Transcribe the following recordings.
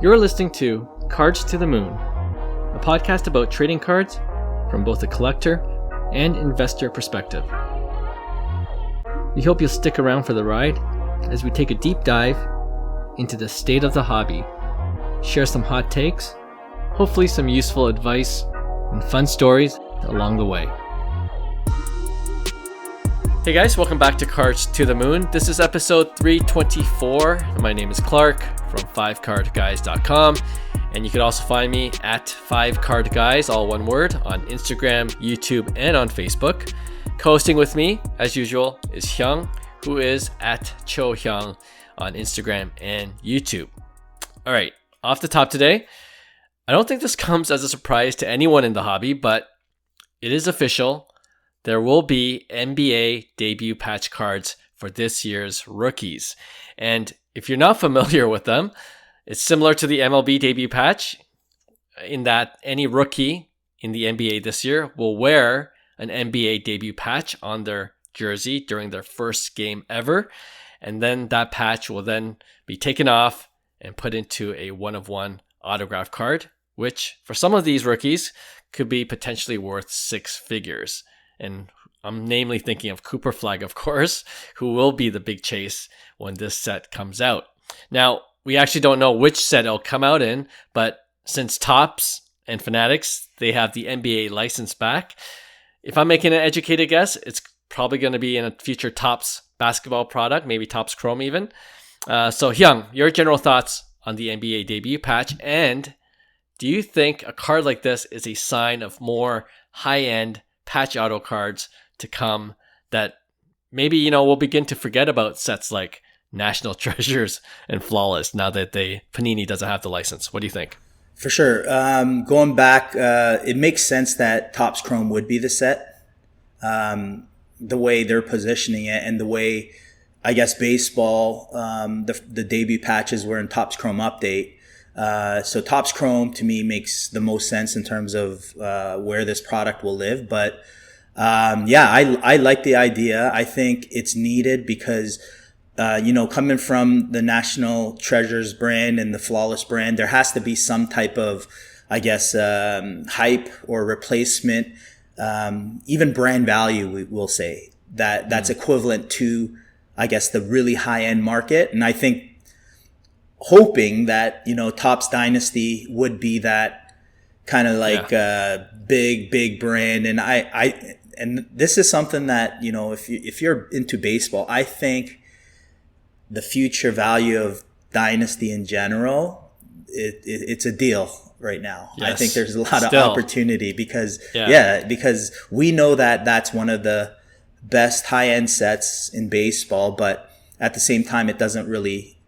You're listening to Cards to the Moon, a podcast about trading cards from both a collector and investor perspective. We hope you'll stick around for the ride as we take a deep dive into the state of the hobby, share some hot takes, hopefully some useful advice, and fun stories along the way. Hey guys, welcome back to Cards to the Moon. This is episode 324. My name is Clark from 5cardguys.com, and you can also find me at 5cardguys, all one word, on Instagram, YouTube, and on Facebook. Co-hosting with me, as usual, is Hyung, who is at Hyung on Instagram and YouTube. All right, off the top today, I don't think this comes as a surprise to anyone in the hobby, but it is official. There will be NBA debut patch cards for this year's rookies. And if you're not familiar with them, it's similar to the MLB debut patch in that any rookie in the NBA this year will wear an NBA debut patch on their jersey during their first game ever. And then that patch will then be taken off and put into a one-of-one autograph card, which for some of these rookies could be potentially worth six figures. And I'm namely thinking of Cooper Flag, of course, who will be the big chase when this set comes out. Now, we actually don't know which set it'll come out in, but since Topps and Fanatics, they have the NBA license back, if I'm making an educated guess, it's probably going to be in a future Topps basketball product, maybe Topps Chrome even. So Hyung, your general thoughts on the NBA debut patch, and do you think a card like this is a sign of more high-end patch auto cards to come that maybe, we'll begin to forget about sets like National Treasures and Flawless now that Panini doesn't have the license? What do you think? For sure. Going back, it makes sense that Topps Chrome would be the set. The way they're positioning it and the way, I guess, baseball, the debut patches were in Topps Chrome Update. So Topps Chrome to me makes the most sense in terms of where this product will live. But I like the idea. I think it's needed because, coming from the National Treasures brand and the Flawless brand, there has to be some type of, I guess, hype or replacement, even brand value, we'll say, that's equivalent to, I guess, the really high-end market. And I think hoping that, Topps Dynasty would be that kind of like big brand. And and this is something that, if you're into baseball, I think the future value of Dynasty in general, it's a deal right now. Yes. I think there's a lot of opportunity because we know that that's one of the best high-end sets in baseball, but at the same time, it doesn't really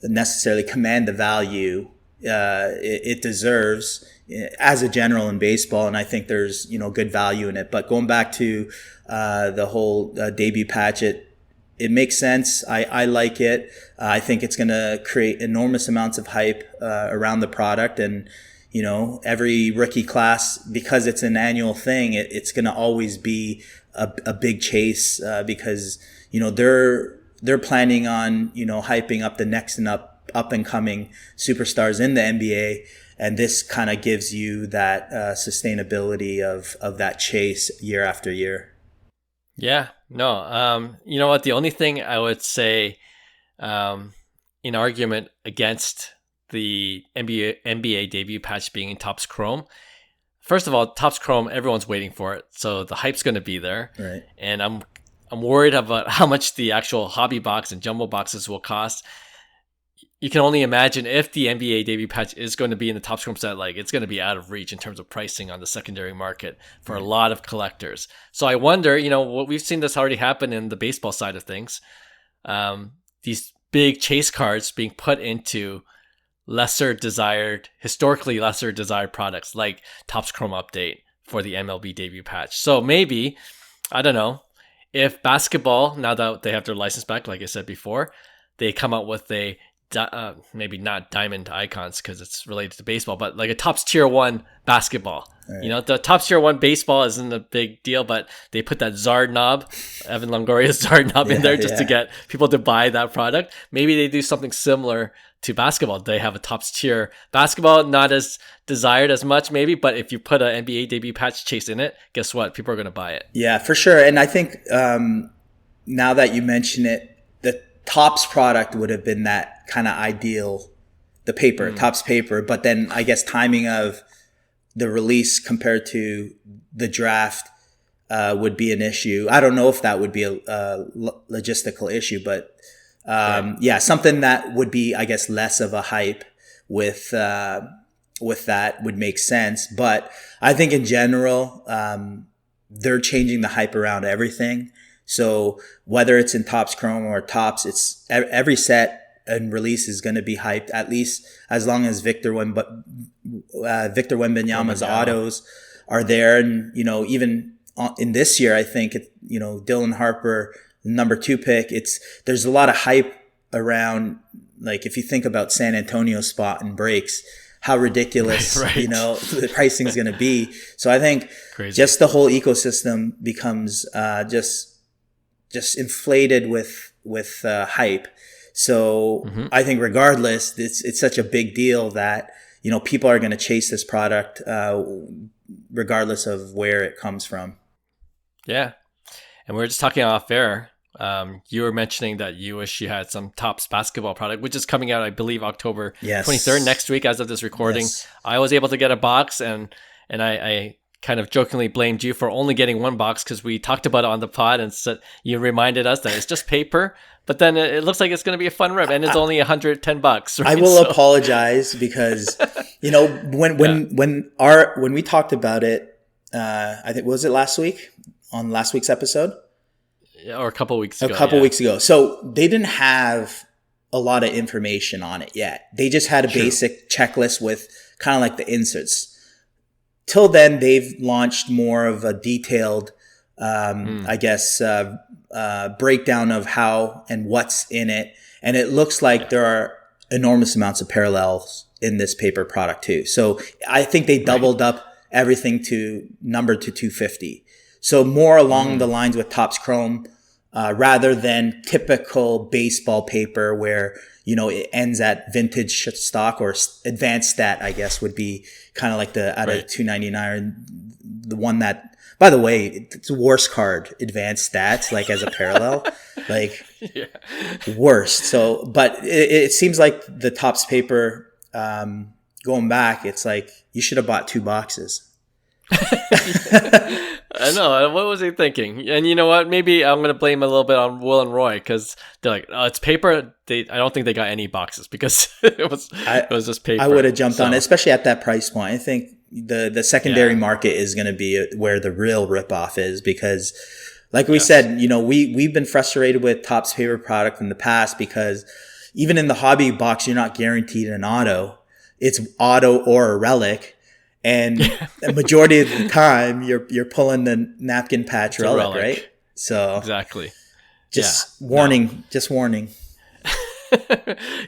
necessarily command the value it deserves as a general in baseball. And I think there's, good value in it. But going back to the whole debut patch, it makes sense. I like it. I think it's going to create enormous amounts of hype around the product. And, every rookie class, because it's an annual thing, it's going to always be a big chase because, they're planning on, hyping up the next and up and coming superstars in the NBA. And this kind of gives you that sustainability of that chase year after year. Yeah, no. You know what? The only thing I would say in argument against the NBA debut patch being in Topps Chrome, first of all, Topps Chrome, everyone's waiting for it. So the hype's going to be there. Right. And I'm worried about how much the actual hobby box and jumbo boxes will cost. You can only imagine if the NBA debut patch is going to be in the Topps Chrome set, it's going to be out of reach in terms of pricing on the secondary market for a lot of collectors. So I wonder, what we've seen this already happen in the baseball side of things. These big chase cards being put into historically lesser desired products like Topps Chrome Update for the MLB debut patch. So maybe, I don't know, if basketball, now that they have their license back, like I said before, they come out with a maybe not diamond icons because it's related to baseball, but like a Topps Tier 1 basketball. Right. You know, the Topps Tier 1 baseball isn't a big deal, but they put that Zard knob, Evan Longoria's Zard knob in there just to get people to buy that product. Maybe they do something similar to basketball. They have a Topps Tier basketball, not as desired as much maybe, but if you put an NBA debut patch chase in it, guess what? People are going to buy it. Yeah, for sure. And I think now that you mention it, the Topps product would have been that kind of ideal, the paper, Topps paper, but then I guess timing of the release compared to the draft would be an issue. I don't know if that would be a logistical issue, but yeah, something that would be, I guess, less of a hype with that would make sense. But I think in general, they're changing the hype around everything. So whether it's in Topps Chrome or Topps, it's every set and release is going to be hyped, at least as long as Victor Wembanyama's autos are there. And, you know, even in this year, I think, you know, Dylan Harper, number 2 pick, there's a lot of hype around, like, if you think about San Antonio spot and breaks, how ridiculous, right. You know, the pricing is going to be. So I think just the whole ecosystem becomes just inflated with hype. So I think regardless, it's such a big deal that, you know, people are going to chase this product regardless of where it comes from. Yeah. And we were just talking off air. You were mentioning that you wish you had some Topps basketball product, which is coming out, I believe, October 23rd, next week as of this recording. Yes. I was able to get a box, and I kind of jokingly blamed you for only getting one box because we talked about it on the pod, and you reminded us that it's just paper. But then it looks like it's going to be a fun rip, and it's only $110. Right? I will apologize because, you know, when we talked about it, I think, was it last week on last week's episode? Or a couple weeks ago. Weeks ago. So they didn't have a lot of information on it yet. They just had a basic checklist with kind of like the inserts. Till then, they've launched more of a detailed, I guess, breakdown of how and what's in it. And it looks like there are enormous amounts of parallels in this paper product too. So I think they doubled up everything to number to 250. So more along the lines with Topps Chrome, rather than typical baseball paper where, you know, it ends at vintage stock or advanced stat, I guess, would be kind of like the out of 299, the one that, by the way, it's worst card, advanced stats, like as a parallel, like worst. So, but it seems like the Topps paper, going back, it's like you should have bought 2 boxes. I know. What was he thinking? And you know what? Maybe I'm going to blame a little bit on Will and Roy because they're like, oh, it's paper. I don't think they got any boxes because it was just paper. I would have jumped on it, especially at that price point. I think the secondary market is going to be where the real ripoff is because, like we said, you know, we've been frustrated with Topps paper product in the past because even in the hobby box, you're not guaranteed an auto. It's auto or a relic. And the majority of the time, you're pulling the napkin patch relic, right? So exactly. Just warning.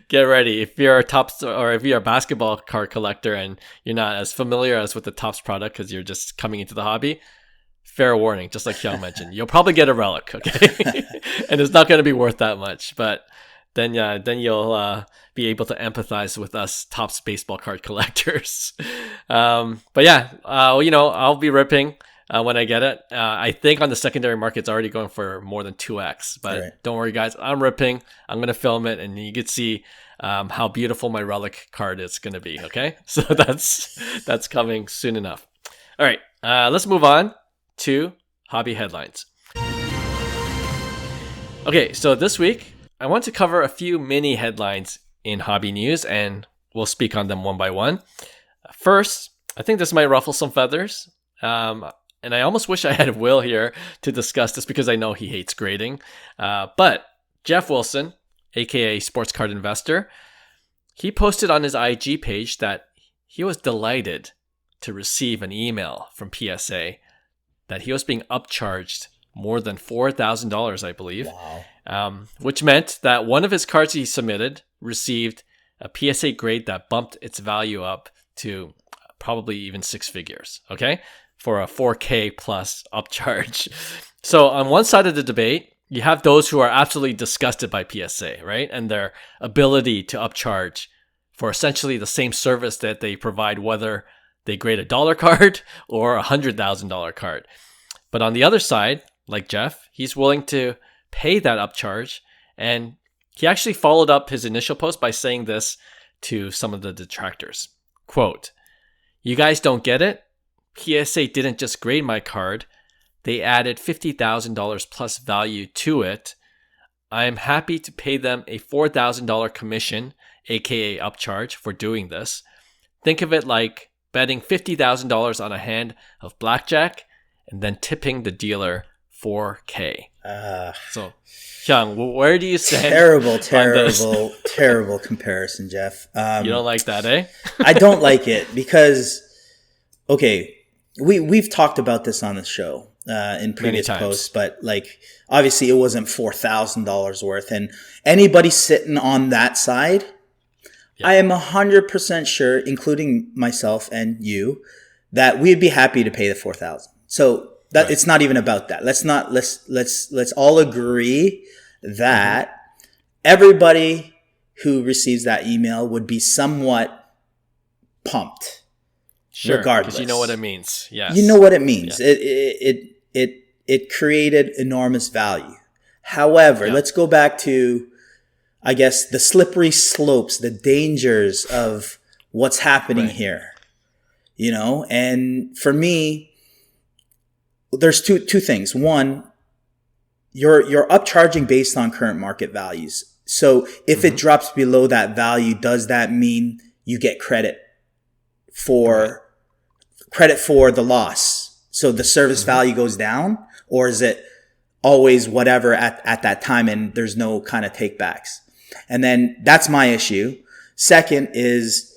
Get ready if you're a Topps or if you're a basketball card collector and you're not as familiar as with the Topps product because you're just coming into the hobby. Fair warning, just like Hyung mentioned, you'll probably get a relic, okay? And it's not going to be worth that much, but then you'll be able to empathize with us Topps baseball card collectors. But yeah, you know, I'll be ripping when I get it. I think on the secondary market, it's already going for more than 2x. But don't worry, guys. I'm ripping. I'm going to film it, and you can see how beautiful my relic card is going to be, okay? So that's coming soon enough. All right, let's move on to hobby headlines. Okay, so this week, I want to cover a few mini headlines in hobby news, and we'll speak on them one by one. First, I think this might ruffle some feathers, and I almost wish I had Will here to discuss this because I know he hates grading. But Geoff Wilson, aka Sports Card Investor, he posted on his IG page that he was delighted to receive an email from PSA that he was being upcharged more than $4,000, I believe. Wow. Which meant that one of his cards he submitted received a PSA grade that bumped its value up to probably even six figures, okay, for a 4K plus upcharge. So on one side of the debate, you have those who are absolutely disgusted by PSA, right? And their ability to upcharge for essentially the same service that they provide, whether they grade a dollar card or $100,000 card. But on the other side, like Geoff, he's willing to pay that upcharge. And he actually followed up his initial post by saying this to some of the detractors. Quote, "You guys don't get it? PSA didn't just grade my card. They added $50,000 plus value to it. I am happy to pay them a $4,000 commission, aka upcharge, for doing this. Think of it like betting $50,000 on a hand of blackjack and then tipping the dealer $4K. So, Hyung, where do you stand? Terrible comparison, Geoff. You don't like that, eh? I don't like it because, okay, we've talked about this on the show in previous posts, but like obviously it wasn't $4,000 worth, and anybody sitting on that side, yeah. I am 100% sure, including myself and you, that we'd be happy to pay the $4,000. So that right. It's not even about that. Let's all agree that everybody who receives that email would be somewhat pumped. Sure, regardless. Because you know what it means. Yes. You know what it means. Yeah. It created enormous value. However, let's go back to, I guess, the slippery slopes, the dangers of what's happening here. You know, and for me, there's two things. One, you're upcharging based on current market values. So if it drops below that value, does that mean you get credit for the loss? So the service value goes down, or is it always whatever at that time and there's no kind of take backs? And then that's my issue. Second is,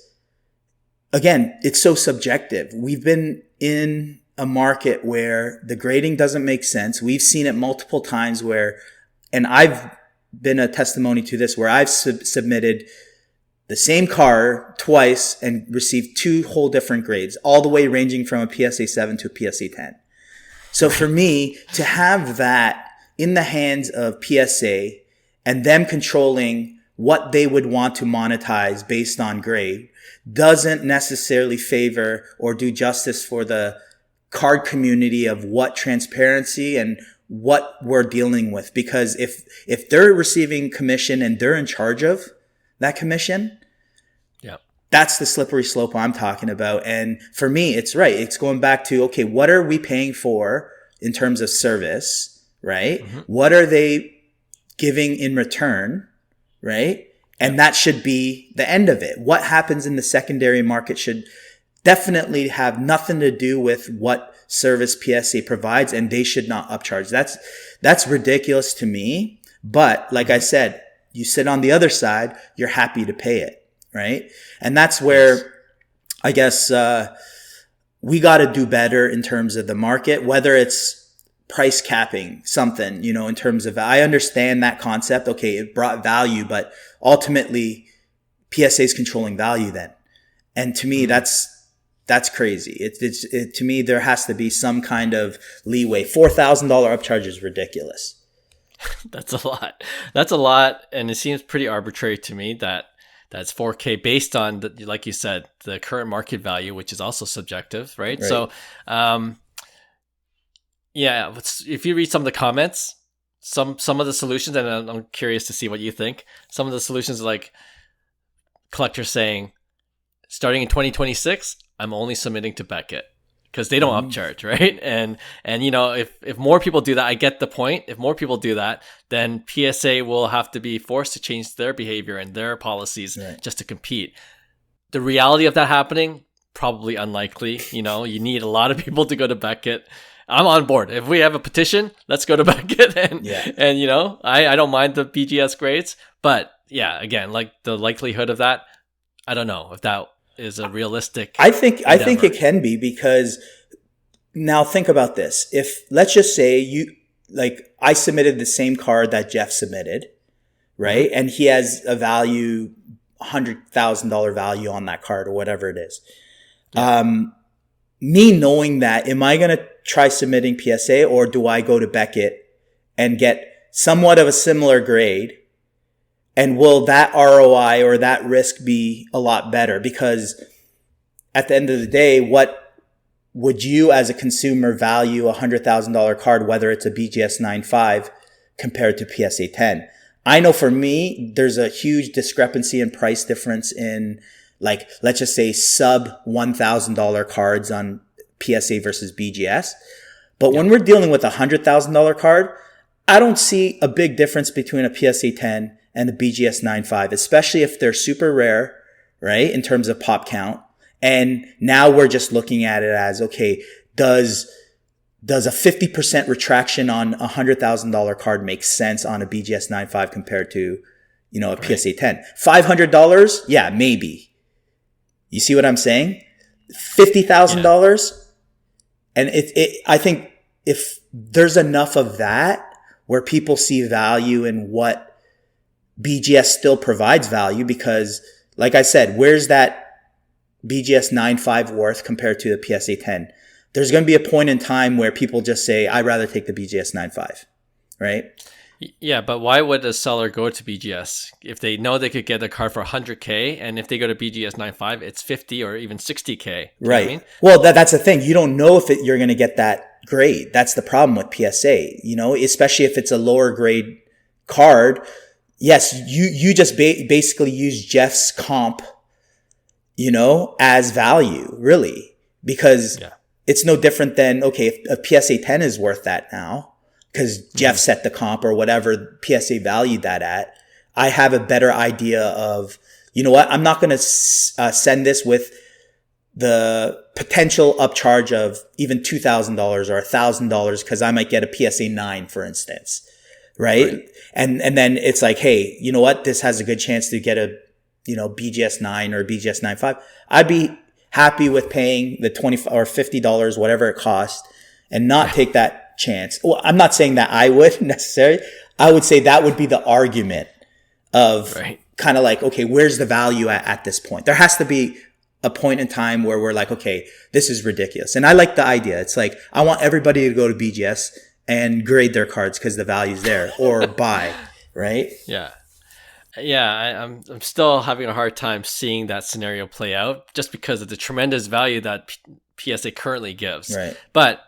again, it's so subjective. We've been in a market where the grading doesn't make sense. We've seen it multiple times and I've been a testimony to this, where I've submitted the same car twice and received two whole different grades, all the way ranging from a PSA 7 to a PSA 10. So for me to have that in the hands of PSA and them controlling what they would want to monetize based on grade doesn't necessarily favor or do justice for the card community of what transparency and what we're dealing with. Because if they're receiving commission and they're in charge of that commission, that's the slippery slope I'm talking about. And for me, it's right. It's going back to, okay, what are we paying for in terms of service, right? What are they giving in return, right? And that should be the end of it. What happens in the secondary market should definitely have nothing to do with what service PSA provides, and they should not upcharge. That's ridiculous to me. But like I said, you sit on the other side, you're happy to pay it. Right. And that's where I guess we got to do better in terms of the market, whether it's price capping something, you know, in terms of, I understand that concept. Okay, it brought value, but ultimately PSA is controlling value then. And to me, that's crazy. It to me, there has to be some kind of leeway. $4,000 upcharge is ridiculous. That's a lot. And it seems pretty arbitrary to me that's 4K based on, like you said, the current market value, which is also subjective, right? So, if you read some of the comments, some of the solutions, and I'm curious to see what you think. Some of the solutions are like collectors saying, starting in 2026, I'm only submitting to Beckett because they don't upcharge, right? And you know, if more people do that, I get the point. If more people do that, then PSA will have to be forced to change their behavior and their policies just to compete. The reality of that happening, probably unlikely. You know, you need a lot of people to go to Beckett. I'm on board. If we have a petition, let's go to Beckett. And you know, I don't mind the BGS grades. But yeah, again, like the likelihood of that, I don't know if that is a realistic I think it can be, because now think about this. If let's just say I submitted the same card that Geoff submitted, right? And he has a value, $100,000 value on that card or whatever it is. Yeah. Me knowing that, am I going to try submitting PSA, or do I go to Beckett and get somewhat of a similar grade? And will that ROI or that risk be a lot better? Because at the end of the day, what would you as a consumer value a $100,000 card, whether it's a BGS 9.5 compared to PSA 10? I know for me, there's a huge discrepancy in price difference in, like, let's just say sub $1,000 cards on PSA versus BGS. But when we're dealing with a $100,000 card, I don't see a big difference between a PSA 10 and the BGS 9.5, especially if they're super rare, right? In terms of pop count. And now we're just looking at it as, okay, does a 50% retraction on a $100,000 card make sense on a BGS 9.5 compared to, a PSA 10? $500? Yeah, maybe. You see what I'm saying? $50,000? And I think if there's enough of that where people see value in what BGS still provides value, because like I said, where's that BGS 9.5 worth compared to the PSA 10? There's going to be a point in time where people just say, I'd rather take the BGS 9.5, right? Yeah, but why would a seller go to BGS if they know they could get a card for $100K, and if they go to BGS 9.5, it's $50 or even $60K? Right. I mean? Well, that's the thing. You don't know if you're going to get that grade. That's the problem with PSA, especially if it's a lower grade card. Yes, you just basically use Geoff's comp, as value, really, because it's no different than, okay, if a PSA 10 is worth that now, because Geoff set the comp or whatever PSA valued that at, I have a better idea of, I'm not going to send this with the potential upcharge of even $2,000 or $1,000 because I might get a PSA 9, for instance. Right. And then it's like, hey, you know what? This has a good chance to get a, BGS 9 or BGS 9.5. I'd be happy with paying the $20 or $50, whatever it costs, and not take that chance. Well, I'm not saying that I would necessarily. I would say that would be the argument of kind of like, okay, where's the value at this point? There has to be a point in time where we're like, okay, this is ridiculous. And I like the idea. It's like, I want everybody to go to BGS and grade their cards because the value's there, or buy, right? Yeah. I'm still having a hard time seeing that scenario play out just because of the tremendous value that PSA currently gives. Right. But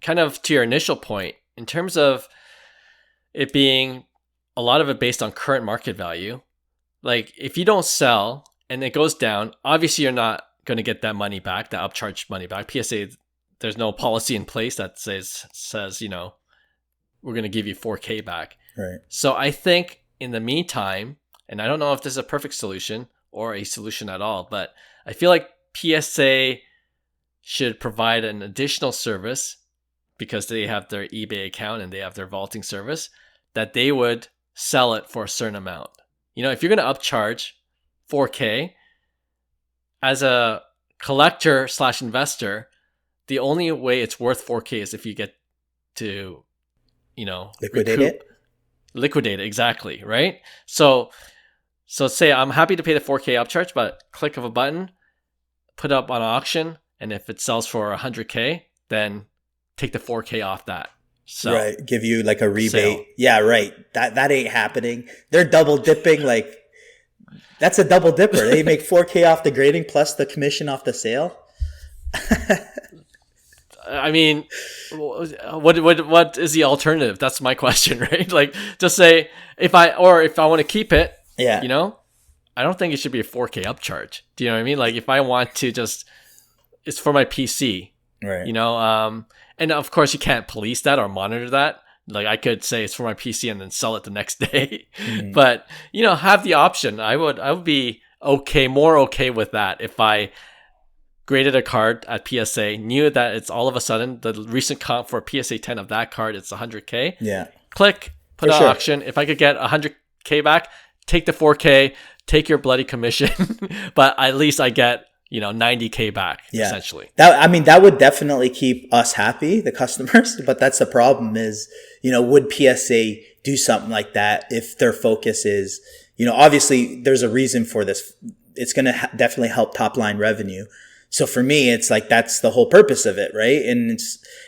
kind of to your initial point, in terms of it being a lot of it based on current market value, like if you don't sell and it goes down, obviously you're not going to get that money back, that upcharged money back. PSA, there's no policy in place that says we're going to give you 4K back. Right. So I think in the meantime, and I don't know if this is a perfect solution or a solution at all, but I feel like PSA should provide an additional service because they have their eBay account and they have their vaulting service, that they would sell it for a certain amount. If you're going to upcharge 4K as a collector / investor, the only way it's worth 4K is if you get to, liquidate it, exactly, right? So say I'm happy to pay the 4K upcharge, but click of a button, put it up on auction, and if it sells for 100K, then take the 4K off that. So, right, give you like a rebate. Sale. Yeah, right. That ain't happening. They're double dipping. Like, that's a double dipper. They make 4K off the grading plus the commission off the sale. I mean, what is the alternative? That's my question, right? Like, just say if I want to keep it, I don't think it should be a 4K upcharge. Do you know what I mean? Like, if I want to it's for my PC, right? And of course you can't police that or monitor that. Like, I could say it's for my PC and then sell it the next day, but have the option. I would be more okay with that if I graded a card at PSA, knew that it's all of a sudden the recent comp for PSA 10 of that card, it's 100K. Yeah. Click, put on auction. If I could get 100K back, take the 4K, take your bloody commission, but at least I get $90K back, essentially. That would definitely keep us happy, the customers. But that's the problem is, would PSA do something like that if their focus is, obviously there's a reason for this. It's going to definitely help top line revenue. So for me, it's like, that's the whole purpose of it, right? And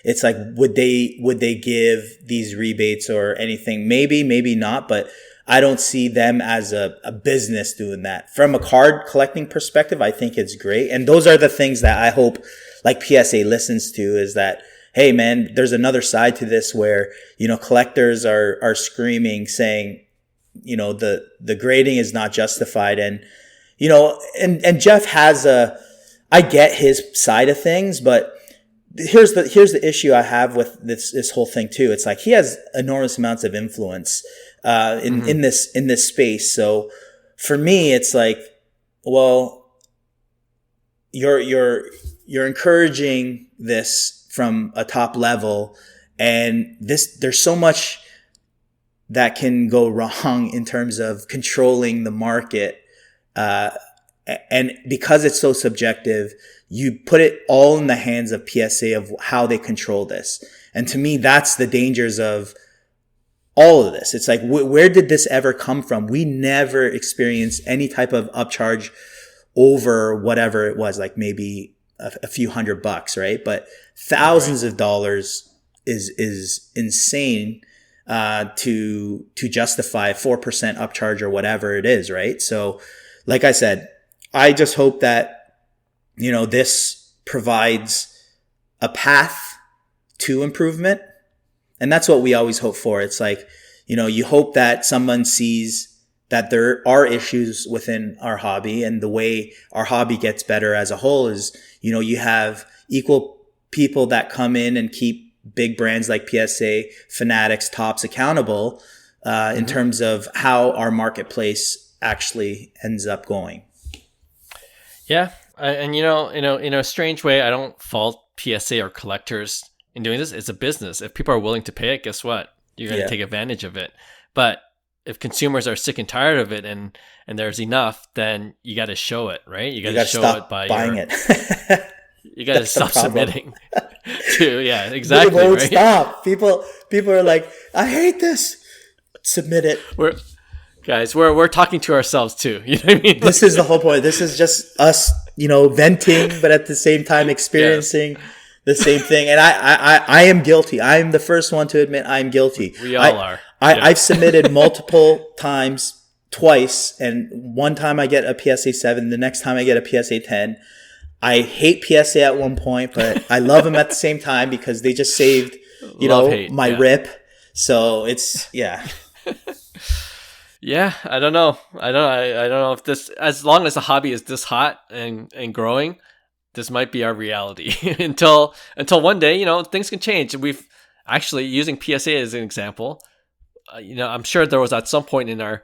it's like, would they give these rebates or anything? Maybe not, but I don't see them as a business doing that. From a card collecting perspective, I think it's great. And those are the things that I hope like PSA listens to, is that, hey man, there's another side to this where, collectors are screaming saying, the grading is not justified. And, and Geoff has I get his side of things, but here's the issue I have with this whole thing too. It's like he has enormous amounts of influence in this space. So for me, it's like, well, you're encouraging this from a top level, and there's so much that can go wrong in terms of controlling the market. And because it's so subjective, you put it all in the hands of PSA of how they control this. And to me, that's the dangers of all of this. It's like, where did this ever come from? We never experienced any type of upcharge over whatever it was, like maybe a few $100, right? But thousands of dollars is insane to justify 4% upcharge or whatever it is, right? So like I said, I just hope that, this provides a path to improvement. And that's what we always hope for. It's like, you hope that someone sees that there are issues within our hobby, and the way our hobby gets better as a whole is, you have equal people that come in and keep big brands like PSA, Fanatics, Topps accountable, in terms of how our marketplace actually ends up going. Yeah. And, in a strange way, I don't fault PSA or collectors in doing this. It's a business. If people are willing to pay it, guess what? You're going to take advantage of it. But if consumers are sick and tired of it and there's enough, then you got to show it, right? You got to show it by buying it. You got to stop submitting yeah, exactly. They won't right? stop. People are like, I hate this. Submit it. We're talking to ourselves too. You know what I mean? This is the whole point. This is just us, venting, but at the same time experiencing the same thing. And I am guilty. I am the first one to admit I'm guilty. We all are. I've submitted multiple times, twice, and one time I get a PSA 7, the next time I get a PSA 10. I hate PSA at one point, but I love them at the same time because they just saved, my rip. So it's, Yeah, I don't know. I don't know if this, as long as the hobby is this hot and growing, this might be our reality until one day, things can change. We've actually, using PSA as an example, I'm sure there was at some point in our,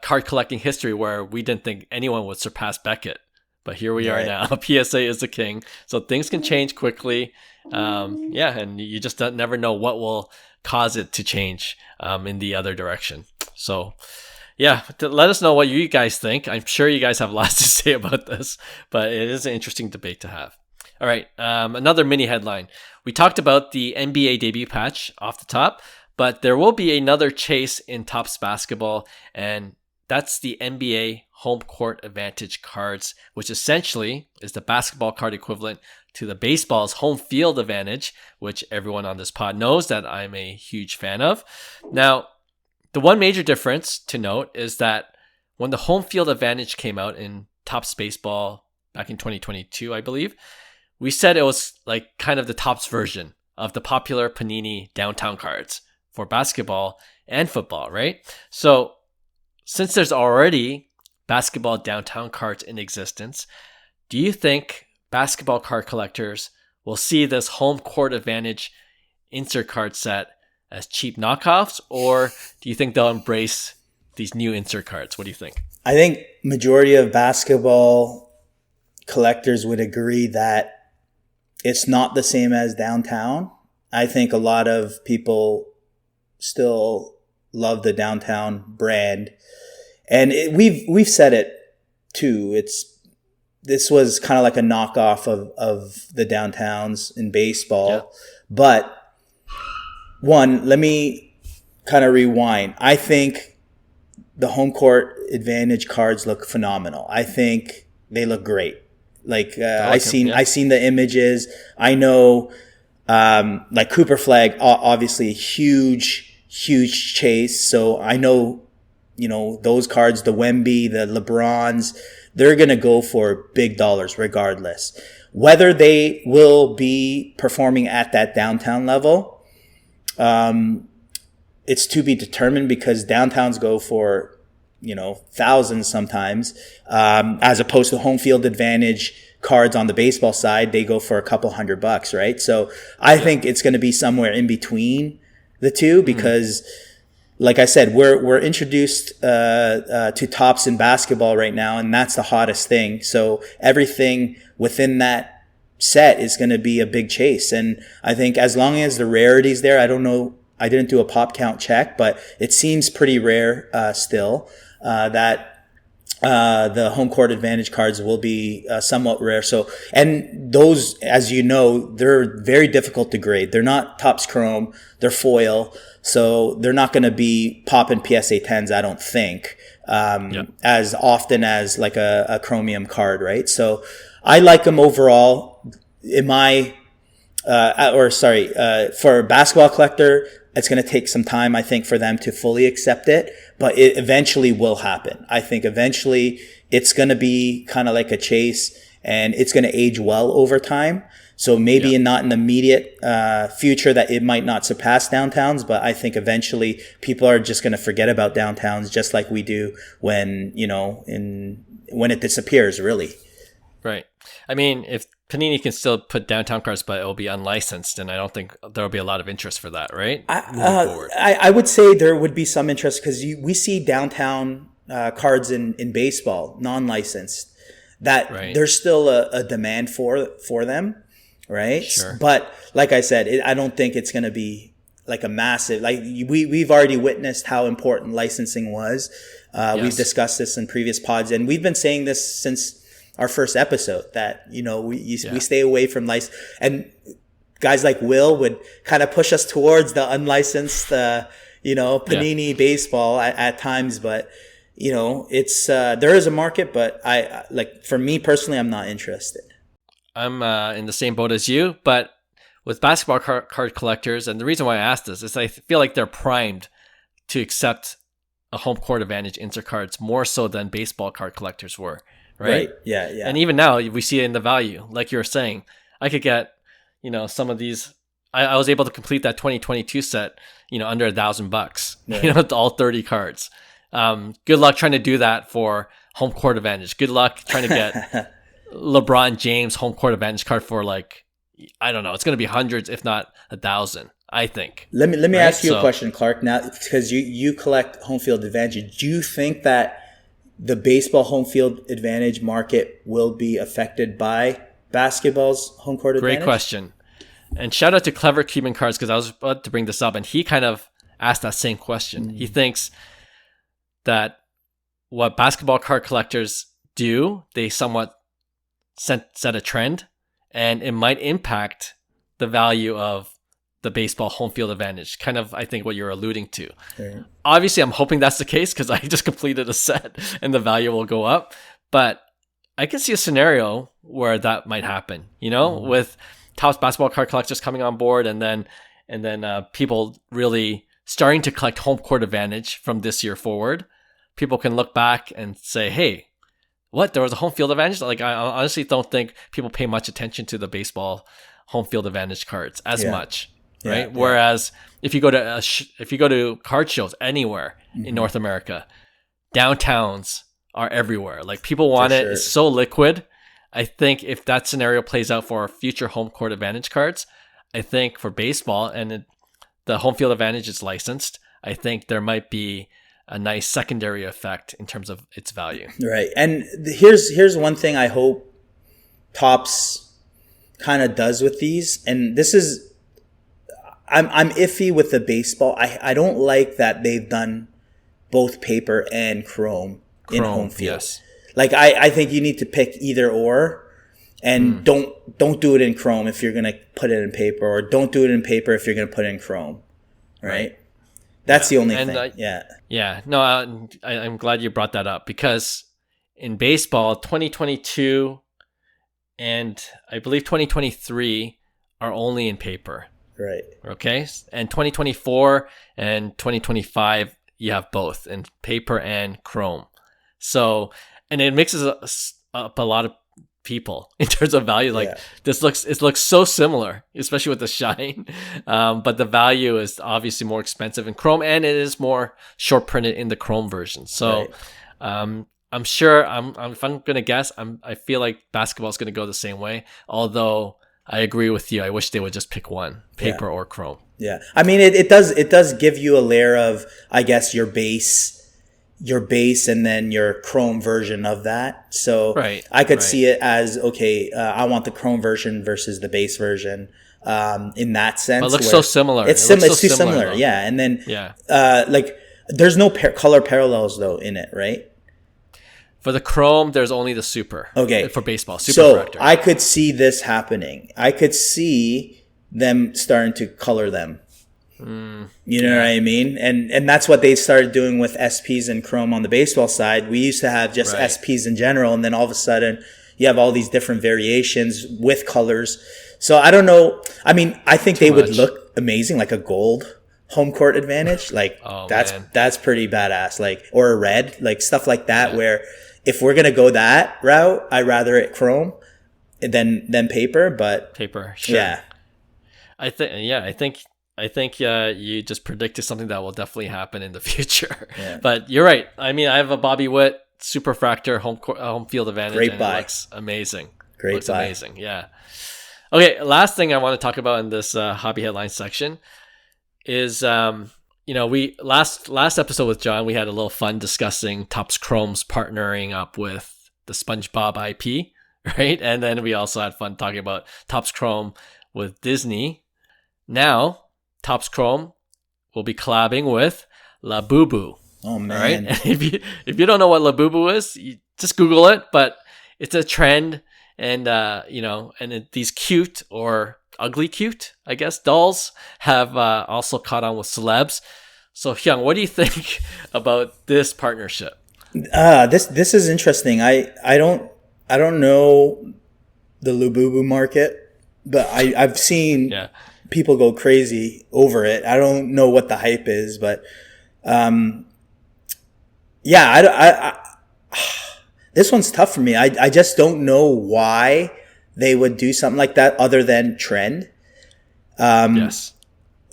card collecting history where we didn't think anyone would surpass Beckett. But here we are now. PSA is the king. So things can change quickly. And you just never know what will cause it to change in the other direction. So, let us know what you guys think. I'm sure you guys have lots to say about this, but it is an interesting debate to have. All right, another mini headline. We talked about the NBA debut patch off the top, but there will be another chase in Topps basketball, and that's the NBA Home Court Advantage cards, which essentially is the basketball card equivalent to the baseball's home field advantage, which everyone on this pod knows that I'm a huge fan of. Now, the one major difference to note is that when the home field advantage came out in Topps baseball back in 2022, I believe, we said it was like kind of the Topps version of the popular Panini downtown cards for basketball and football, right? So since there's already basketball downtown cards in existence, do you think basketball card collectors will see this home court advantage insert card set as cheap knockoffs, or do you think they'll embrace these new insert cards? What do you think? I think majority of basketball collectors would agree that it's not the same as downtown. I think a lot of people still love the downtown brand. And we've said it too. It's this was kind of like a knockoff of the downtowns in baseball. Yeah. But one, let me kind of rewind. I think the home court advantage cards look phenomenal. I think they look great. Like I seen the images. I know like Cooper Flag, obviously a huge chase. So I know, those cards, the Wemby, the LeBrons, they're going to go for big dollars regardless. Whether they will be performing at that downtown level, it's to be determined, because downtowns go for, thousands sometimes, as opposed to home field advantage cards on the baseball side, they go for a couple $100, right? So I think it's going to be somewhere in between the two, because like I said, we're introduced to Topps in basketball right now, and that's the hottest thing. So everything within that set is going to be a big chase. And I think as long as the rarity's there, I don't know, I didn't do a pop count check, but it seems pretty rare still that the home court advantage cards will be somewhat rare. So, and those, as you know, they're very difficult to grade. They're not Topps Chrome, they're foil. So they're not going to be popping PSA 10s, I don't think, as often as like a chromium card, right? So I like them overall. For a basketball collector, it's going to take some time, I think, for them to fully accept it, but it eventually will happen. I think eventually it's going to be kind of like a chase, and it's going to age well over time. So maybe not in the immediate future that it might not surpass downtowns, but I think eventually people are just going to forget about downtowns, just like we do when it disappears, really. Right. I mean, if Panini can still put downtown cards, but it will be unlicensed, and I don't think there will be a lot of interest for that, right? I would say there would be some interest, because we see downtown cards in baseball, non-licensed, that there's still a demand for them, right? Sure. But like I said, I don't think it's going to be like a massive, like we've already witnessed how important licensing was. We've discussed this in previous pods, and we've been saying this since our first episode, that we stay away from license, and guys like Will would kind of push us towards the unlicensed Panini baseball at times, but it's there is a market, but I like, for me personally, I'm not interested. I'm in the same boat as you, but with basketball card collectors, and the reason why I asked this is I feel like they're primed to accept a home court advantage insert cards more so than baseball card collectors were. Right? Yeah. And even now, we see it in the value. Like you were saying, I could get, some of these. I was able to complete that 2022 set, under $1,000. Yeah. All 30 cards. Good luck trying to do that for home court advantage. Good luck trying to get LeBron James home court advantage card for, like, I don't know. It's going to be hundreds, if not 1,000. I think. Let me ask you a question, Clark. Now, because you collect home field advantage, do you think that the baseball home field advantage market will be affected by basketball's home court advantage? Great question. And shout out to Clever Cuban Cards, because I was about to bring this up, and he kind of asked that same question. He thinks that what basketball card collectors do, they somewhat set a trend, and it might impact the value of the baseball home field advantage, kind of, I think, what you're alluding to. Okay. Obviously, I'm hoping that's the case, because I just completed a set and the value will go up. But I can see a scenario where that might happen, with Topps basketball card collectors coming on board, and then people really starting to collect home court advantage from this year forward. People can look back and say, hey, what? There was a home field advantage? Like, I honestly don't think people pay much attention to the baseball home field advantage cards as much. Right. Yeah. Whereas if you go to card shows anywhere in North America, downtowns are everywhere. Like, people want it. Sure. It's so liquid. I think if that scenario plays out for future home court advantage cards, I think for baseball, and the home field advantage is licensed, I think there might be a nice secondary effect in terms of its value. Right. And here's one thing I hope Topps kind of does with these, and this is, I'm iffy with the baseball. I don't like that they've done both paper and chrome in home field. Yes. Like I think you need to pick either or, and don't do it in Chrome if you're gonna put it in paper, or don't do it in paper if you're gonna put it in Chrome, right? That's the only thing. Yeah. No, I'm glad you brought that up, because in baseball, 2022 and I believe 2023 are only in paper. Right. Okay. And 2024 and 2025, you have both in paper and Chrome. So, and it mixes up a lot of people in terms of value. Like it looks so similar, especially with the shine. But the value is obviously more expensive in Chrome, and it is more short printed in the Chrome version. So, I'm sure if I'm going to guess, I feel like basketball is going to go the same way. Although I agree with you. I wish they would just pick one, paper or Chrome. Yeah. I mean, it does give you a layer of, I guess, your base and then your Chrome version of that. So I could see it as, okay, I want the Chrome version versus the base version, in that sense. But it looks so similar. It's too similar. Yeah. And then, like there's no color parallels though in it, right? For the Chrome, there's only the Super. Okay. For baseball, Superfractor. So I could see this happening. I could see them starting to color them. You know what I mean? And that's what they started doing with SPs and Chrome on the baseball side. We used to have just SPs in general, and then all of a sudden you have all these different variations with colors. So I don't know. I mean, I think they would look amazing, like a gold home court advantage. Like that's pretty badass. Like, or a red, like stuff like that, where if we're going to go that route, I'd rather it Chrome than paper, but paper. Sure. Yeah. I think you just predicted something that will definitely happen in the future. Yeah. But you're right. I mean, I have a Bobby Witt Superfractor home field advantage. Great buy. It looks amazing. Great buy. Amazing. Yeah. Okay. Last thing I want to talk about in this hobby headline section is, we last episode with John, we had a little fun discussing Topps Chrome's partnering up with the SpongeBob IP, right? And then we also had fun talking about Topps Chrome with Disney. Now, Topps Chrome will be collabing with Labubu. Oh man! Right? And if you don't know what Labubu is, you just Google it. But it's a trend, and these cute or ugly cute, I guess, dolls have also caught on with celebs. So Hyung, what do you think about this partnership? This is interesting. I don't know the Labubu market, but I've seen people go crazy over it. I don't know what the hype is, but this one's tough for me. I just don't know why they would do something like that other than trend.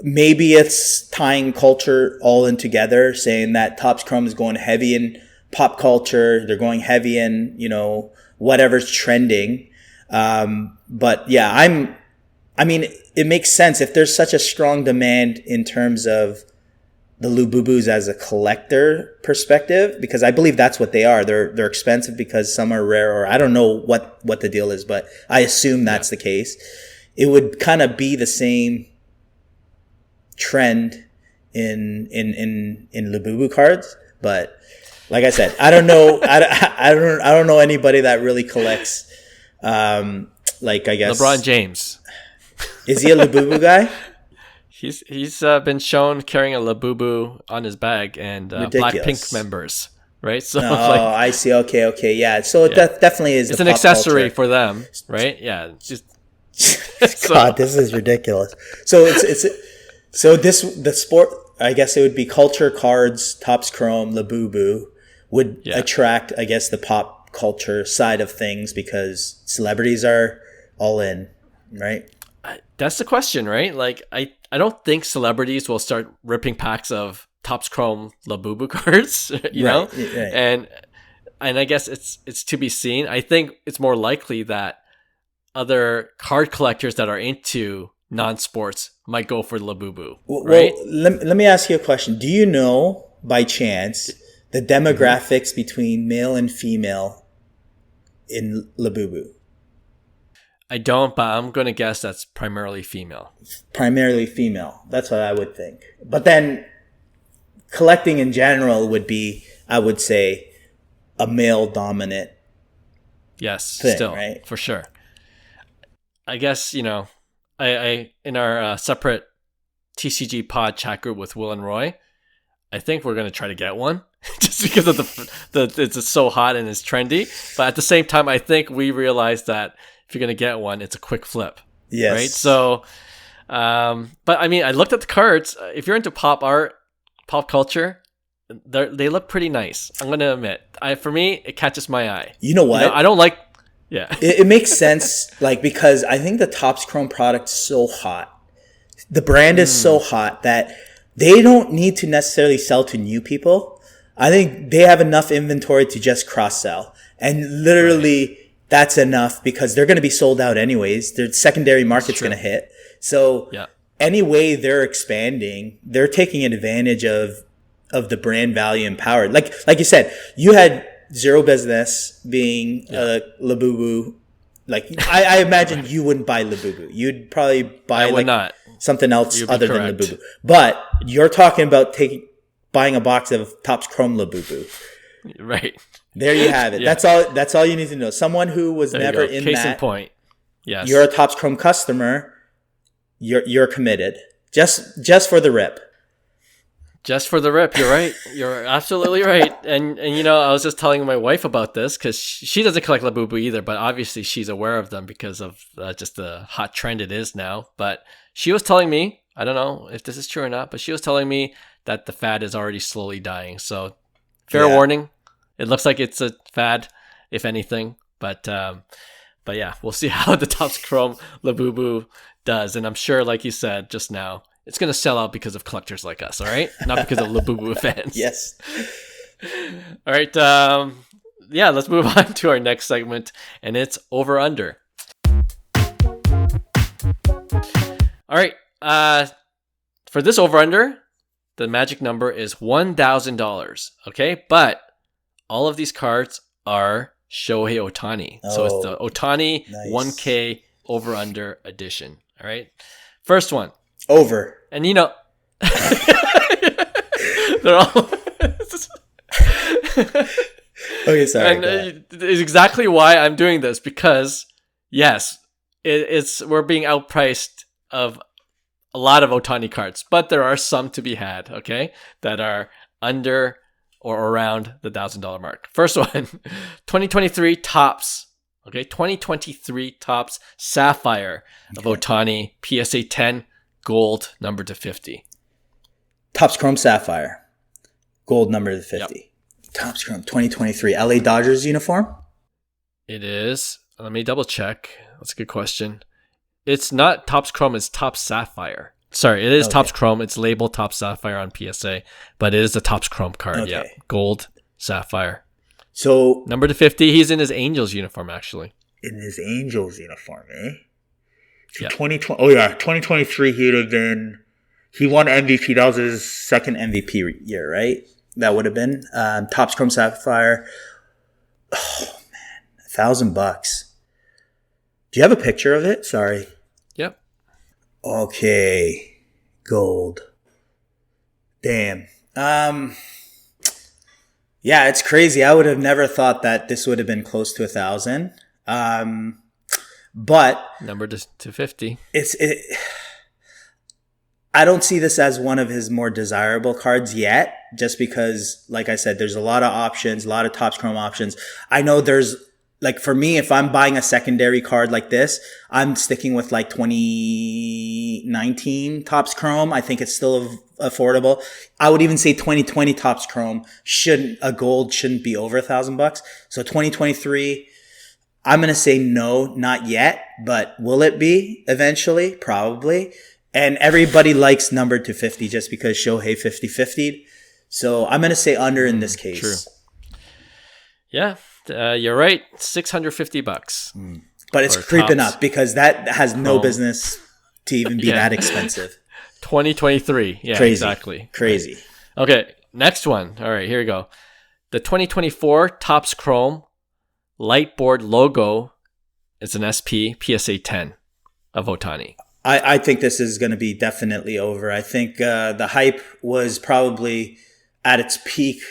Maybe it's tying culture all in together, saying that Topps Chrome is going heavy in pop culture. They're going heavy in, whatever's trending. But yeah, it makes sense if there's such a strong demand in terms of the Labubus as a collector perspective, because I believe that's what they are. They're expensive because some are rare, or I don't know what the deal is, but I assume that's the case. It would kind of be the same trend in Labubu cards, but like I said, I don't know. I don't know anybody that really collects. Like I guess LeBron James. Is he a Labubu guy? He's been shown carrying a Labubu on his bag, and Blackpink members, right? So I see. Okay, yeah. So it definitely is. It's an accessory for them, right? Yeah. God, this is ridiculous. So the sport. I guess it would be culture cards. Topps Chrome Labubu would attract, I guess, the pop culture side of things because celebrities are all in, right? That's the question, right? Like, I don't think celebrities will start ripping packs of Topps Chrome Labubu cards, you know? Right. And I guess it's to be seen. I think it's more likely that other card collectors that are into non-sports might go for Labubu, right? Well, let me ask you a question. Do you know, by chance, the demographics between male and female in Labubu? I don't, but I'm going to guess that's primarily female. Primarily female. That's what I would think. But then collecting in general would be, I would say, a male dominant. Yes, thing, still, right? For sure. I guess, I in our separate TCG pod chat group with Will and Roy, I think we're going to try to get one just because of the it's so hot and it's trendy. But at the same time, I think we realized that if you're going to get one, it's a quick flip. Yes. Right? So, but I mean, I looked at the cards. If you're into pop art, pop culture, they look pretty nice. I'm going to admit. For me, it catches my eye. You know what? I don't like... Yeah. It makes sense, because I think the Topps Chrome product is so hot. The brand is so hot that they don't need to necessarily sell to new people. I think they have enough inventory to just cross-sell. And literally, that's enough because they're going to be sold out anyways. Their secondary market's going to hit. So any way they're expanding, they're taking advantage of the brand value and power. Like you said, you had zero business being Labubu. Like I imagine you wouldn't buy Labubu. You'd probably buy not. Something else other than Labubu. But you're talking about buying a box of Topps Chrome Labubu. Right. There you have it. That's all you need to know. Someone who was never in Case that. in point. Yes. You're a Topps Chrome customer. You're committed. Just for the rip. Just for the rip, you're right. You're absolutely right. And I was just telling my wife about this because she doesn't collect Labubu either, but obviously she's aware of them because of just the hot trend it is now. But she was telling me, I don't know if this is true or not, but she was telling me that the fad is already slowly dying. So fair warning. It looks like it's a fad, if anything. But yeah, we'll see how the Topps Chrome Labubu does. And I'm sure, like you said just now, it's going to sell out because of collectors like us, all right? Not because of Labubu fans. Yes. All right. Let's move on to our next segment, and it's over-under. All right. For this over-under, the magic number is $1,000, okay? But all of these cards are Shohei Ohtani. So it's the Ohtani 1K over-under edition, all right? First one. Over. And they're all... Okay, sorry. And it's exactly why I'm doing this, because yes, we're being outpriced of a lot of Ohtani cards, but there are some to be had, okay, that are under or around the $1,000 mark. First one, 2023 Topps. Okay, 2023 Topps Sapphire of Ohtani, PSA 10, gold, number to 50. Topps Chrome Sapphire, gold, number to 50. Yep. Topps Chrome 2023 LA Dodgers uniform? It is. Let me double check. That's a good question. It's not Topps Chrome, it's Topps Sapphire. Sorry, it is Topps Chrome. It's labeled Topps Sapphire on PSA, but it is the Topps Chrome card. Okay. Yeah, gold, sapphire. So number to 50. He's in his Angels uniform, actually. In his Angels uniform, eh? So yeah. 2023. He won MVP. That was his second MVP year, right? That would have been Topps Chrome Sapphire. Oh man, $1,000. Do you have a picture of it? Sorry. Yep. Okay, gold. Damn. Yeah, it's crazy. I would have never thought that this would have been close to 1,000. But number to 50. I don't see this as one of his more desirable cards yet, just because, like I said, there's a lot of options, a lot of Topps Chrome options. I know there's, like, for me, if I'm buying a secondary card like this, I'm sticking with like 2019 Topps Chrome. I think it's still affordable. I would even say 2020 Topps Chrome gold shouldn't be over $1,000. So 2023, I'm going to say no, not yet, but will it be eventually? Probably. And everybody likes numbered to 50 just because Shohei 50-50'd. So I'm going to say under in this case. True. Yeah, you're right. $650. But it's creeping up because that has no business to even be that expensive. 2023. Yeah, crazy. Exactly. Crazy. Right. Okay, next one. All right, here we go. The 2024 Topps Chrome Lightboard logo is an SP PSA 10 of Ohtani. I think this is going to be definitely over. I think the hype was probably at its peak.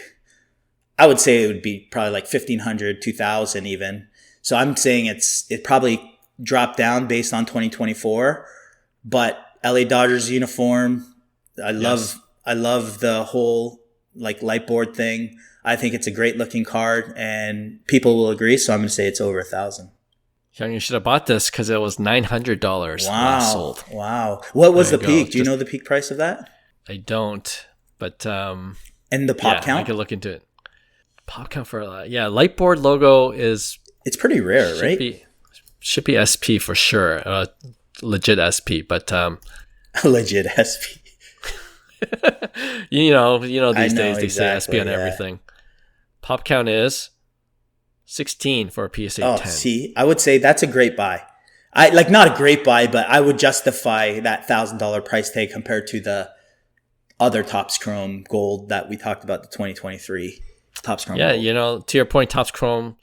I would say it would be probably like 1,500, 2,000 even. So I'm saying it probably dropped down based on 2024. But LA Dodgers uniform, I love the whole like light board thing. I think it's a great looking card, and people will agree. So I'm going to say it's over 1,000. Hyung, you should have bought this because it was $900 last sold. Wow. What was the peak? Do you know the peak price of that? I don't, but and the pop count? I could look into it. Pop count for light board logo is it's pretty rare, right? Should be SP for sure, legit SP, but legit SP. you know these days they say SP on everything. Pop count is 16 for a PSA 10. See, I would say that's a great buy. Not a great buy, but I would justify that $1,000 price tag compared to the other Topps Chrome Gold that we talked about, the 2023 Topps Chrome Gold. Yeah, to your point, Topps Chrome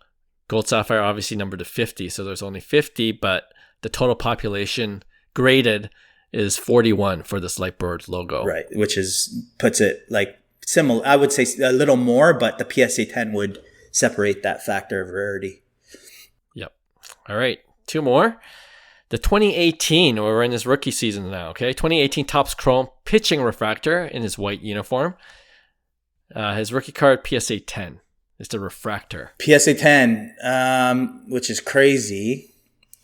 Gold Sapphire obviously numbered to 50, so there's only 50, but the total population graded is 41 for this light board logo. Right, which puts it like similar. I would say a little more, but the PSA 10 would separate that factor of rarity. Yep. All right. 2 more. The 2018, we're in this rookie season now, okay? 2018 Topps Chrome pitching refractor in his white uniform. His rookie card, PSA 10. It's the refractor. PSA 10, which is crazy.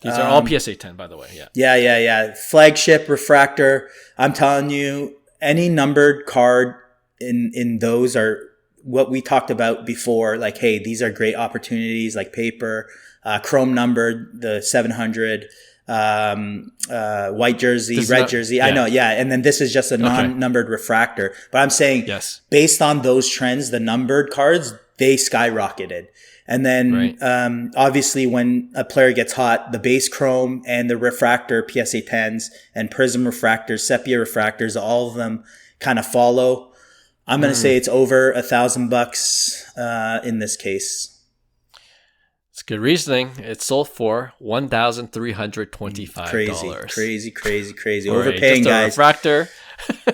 These are all PSA 10, by the way. Yeah. Flagship refractor. I'm telling you, any numbered card in those are what we talked about before. Like, hey, these are great opportunities, like paper, chrome numbered, the 700, white jersey, red jersey. I know. Yeah. And then this is just a non-numbered refractor. But I'm saying based on those trends, the numbered cards, they skyrocketed. And then, obviously when a player gets hot, the base chrome and the refractor, PSA 10s and prism refractors, sepia refractors, all of them kind of follow. I'm going to say it's over $1,000 in this case. It's good reasoning. It sold for $1,325. Crazy. Overpaying, just a guys. Refractor,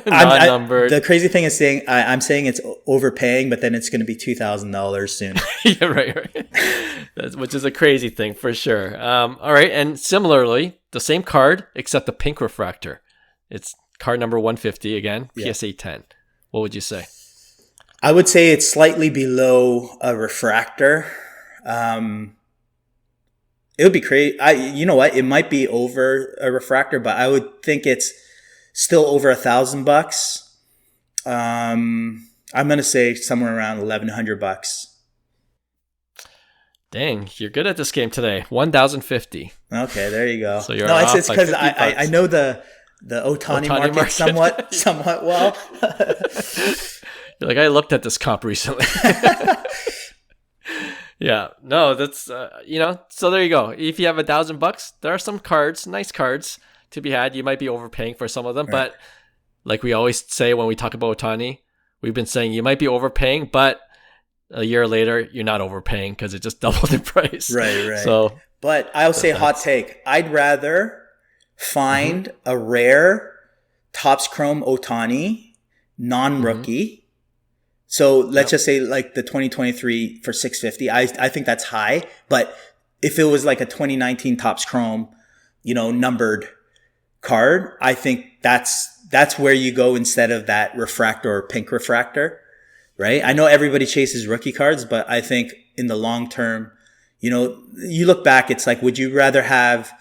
non-numbered. The crazy thing is I'm saying it's overpaying, but then it's going to be $2,000 soon. Yeah, right. Which is a crazy thing for sure. All right, and similarly, the same card except the pink refractor. It's card number 150 again, PSA 10. What would you say? I would say it's slightly below a refractor. It would be crazy. You know what? It might be over a refractor, but I would think it's still over $1,000. I'm going to say somewhere around $1,100. Dang, you're good at this game today. 1,050. Okay, there you go. So you're off it's because I know the Ohtani market somewhat well. You're like, I looked at this comp recently. Yeah, no, that's so there you go. If you have $1,000, there are some cards, nice cards to be had. You might be overpaying for some of them, but like we always say when we talk about Ohtani, we've been saying you might be overpaying, but a year later you're not overpaying because it just doubled in price. Right. So, but I'll say hot take. I'd rather find a rare Topps Chrome Ohtani non-rookie. So let's just say like the 2023 for $650. I think that's high, but if it was like a 2019 Topps Chrome, numbered card, I think that's where you go instead of that refractor or pink refractor, right? I know everybody chases rookie cards, but I think in the long term, you look back, it's like, would you rather have,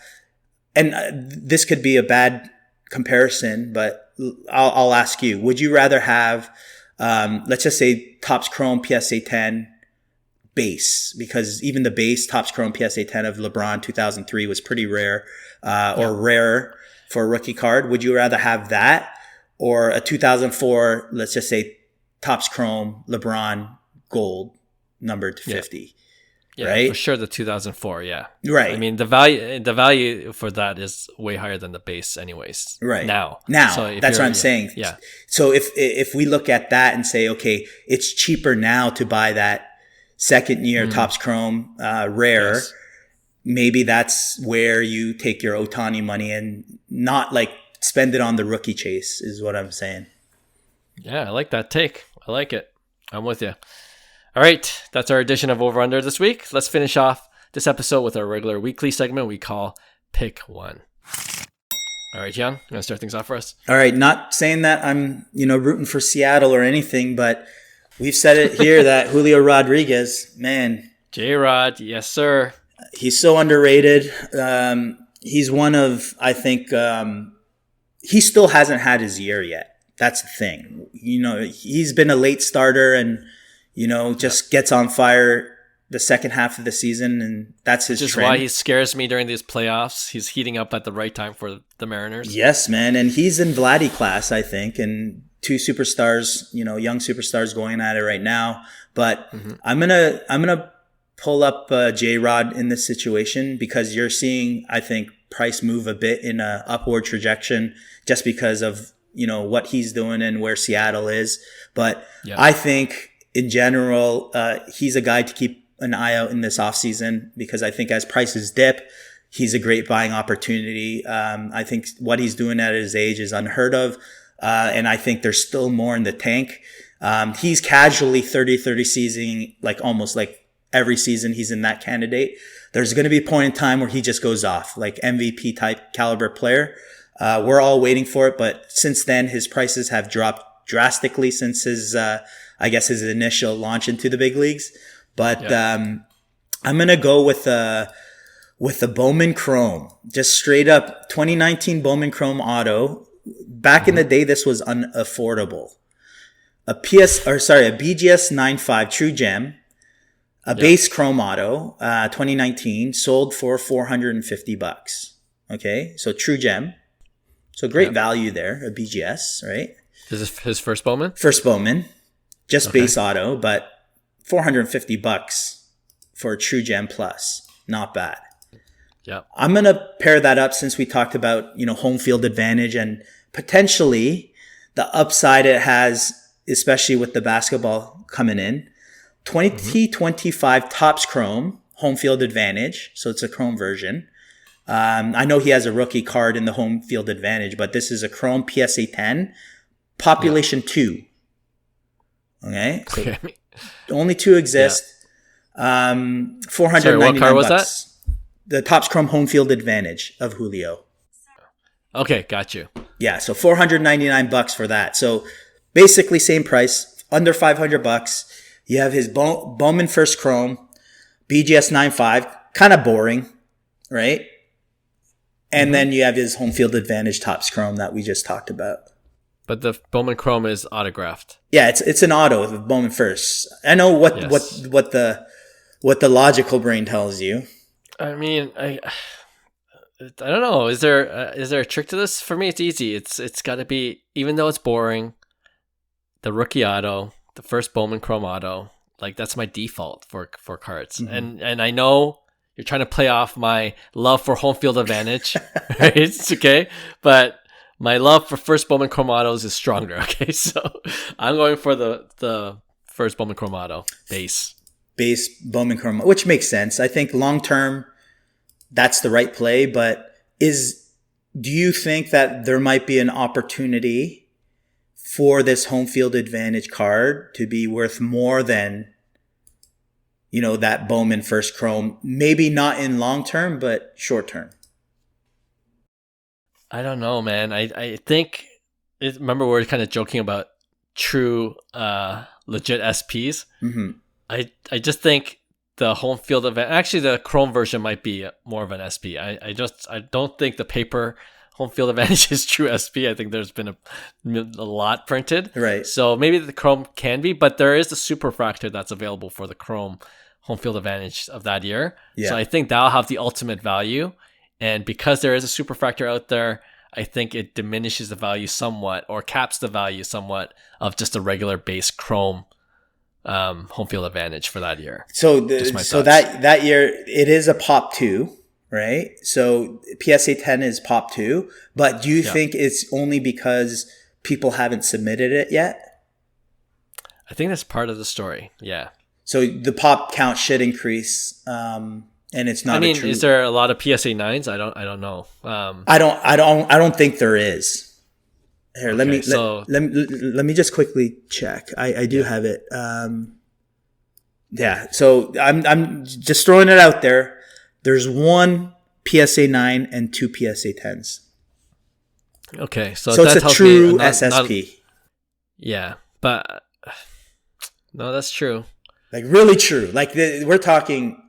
and this could be a bad comparison, but I'll ask you, would you rather have, let's just say Topps Chrome PSA 10 base, because even the base Topps Chrome PSA 10 of LeBron 2003 was pretty rare, or rare for a rookie card. Would you rather have that or a 2004, let's just say Topps Chrome LeBron Gold numbered to 50? Yeah, right? For sure, the 2004, yeah. Right. I mean, the value for that is way higher than the base anyways. Right. Now. So that's what I'm saying. Yeah. So if we look at that and say, okay, it's cheaper now to buy that second year Topps Chrome rare, maybe that's where you take your Ohtani money and not like spend it on the rookie chase is what I'm saying. Yeah, I like that take. I like it. I'm with you. All right, that's our edition of Over Under this week. Let's finish off this episode with our regular weekly segment we call Pick One. All right, Hyung, you want to start things off for us? All right, not saying that I'm, rooting for Seattle or anything, but we've said it here that Julio Rodriguez, man. J-Rod, yes, sir. He's so underrated. He's one of, I think, he still hasn't had his year yet. That's the thing. He's been a late starter and, just gets on fire the second half of the season, and that's his trend. Which is why he scares me during these playoffs. He's heating up at the right time for the Mariners. Yes, man, and he's in Vladdy class, I think, and two superstars, young superstars going at it right now. But I'm gonna pull up J-Rod in this situation because you're seeing, I think, price move a bit in a upward trajectory just because of what he's doing and where Seattle is. But I think in general, he's a guy to keep an eye out in this offseason because I think as prices dip, he's a great buying opportunity. I think what he's doing at his age is unheard of. And I think there's still more in the tank. He's casually 30-30 season, like almost like every season he's in that candidate. There's going to be a point in time where he just goes off, like MVP type caliber player. We're all waiting for it. But since then, his prices have dropped drastically since his initial launch into the big leagues. But I'm going to go with the Bowman Chrome, just straight up 2019 Bowman Chrome auto. Back in the day, this was unaffordable. A BGS 95 True Gem, a base Chrome auto, 2019, sold for $450. Okay, so True Gem. So great value there, a BGS, right? Is this his first Bowman? First Bowman, just base auto, but $450 for a True Gem Plus. Not bad. Yeah. I'm going to pair that up since we talked about, home field advantage and potentially the upside it has, especially with the basketball coming in. 2025 Topps Chrome home field advantage. So it's a Chrome version. I know he has a rookie card in the home field advantage, but this is a Chrome PSA 10, population 2. Okay. So only 2 exist. $499. Sorry, what card was that? The Topps Chrome home field advantage of Julio. Okay, got you. Yeah, so $499 for that. So basically same price, under $500. You have his Bowman First Chrome, BGS 95, kind of boring, right? And then you have his home field advantage Topps Chrome that we just talked about. But the Bowman Chrome is autographed. Yeah, it's an auto with Bowman First. I know what the logical brain tells you. I mean, I don't know. Is there a trick to this? For me, it's easy. It's got to be, even though it's boring, the rookie auto, the first Bowman Chrome auto, like that's my default for cards. And I know you're trying to play off my love for home field advantage, right? It's okay, but my love for first Bowman Chrome autos is stronger. Okay, so I'm going for the first Bowman Chrome auto base Bowman Chrome, which makes sense. I think long term, that's the right play. But do you think that there might be an opportunity for this home field advantage card to be worth more than, that Bowman First Chrome? Maybe not in long term, but short term. I don't know, man. I think remember we were kind of joking about true legit SPs. I just think the home field event, actually the Chrome version might be more of an SP. I don't think the paper home field advantage is true SP. I think there's been a lot printed. Right. So maybe the Chrome can be, but there is the superfractor that's available for the Chrome home field advantage of that year. Yeah. So I think that'll have the ultimate value. And because there is a superfractor out there, I think it diminishes the value somewhat or caps the value somewhat of just a regular base Chrome home field advantage for that year. So that year it is a pop 2, right? So PSA 10 is pop 2, but do you think it's only because people haven't submitted it yet? I think that's part of the story. Yeah. So the pop count should increase, and it's not. Is there a lot of PSA 9s? I don't know. I don't think there is. Here, let me just quickly check. I do have it. Yeah. So I'm just throwing it out there. There's one PSA 9 and two PSA 10s. Okay, so it's that a tells true me SSP. Yeah, but no, that's true. Like really true. Like we're talking.